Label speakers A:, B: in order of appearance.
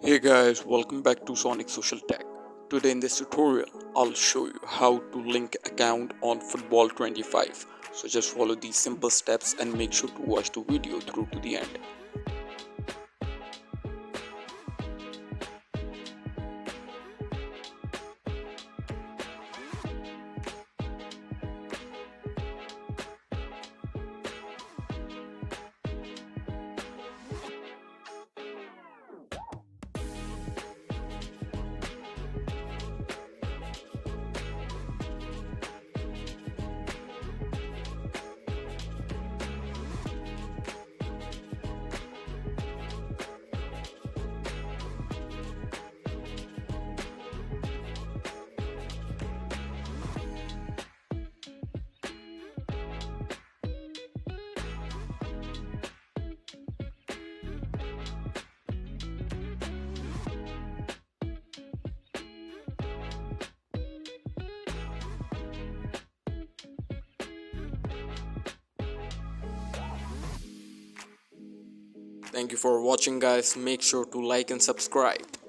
A: Hey guys, welcome back to Sonic Social Tech. Today in this tutorial, I'll show you how to link account on Football 25. So just follow these simple steps and make sure to watch the video through to the end. Thank you for watching guys. Make sure to like and subscribe.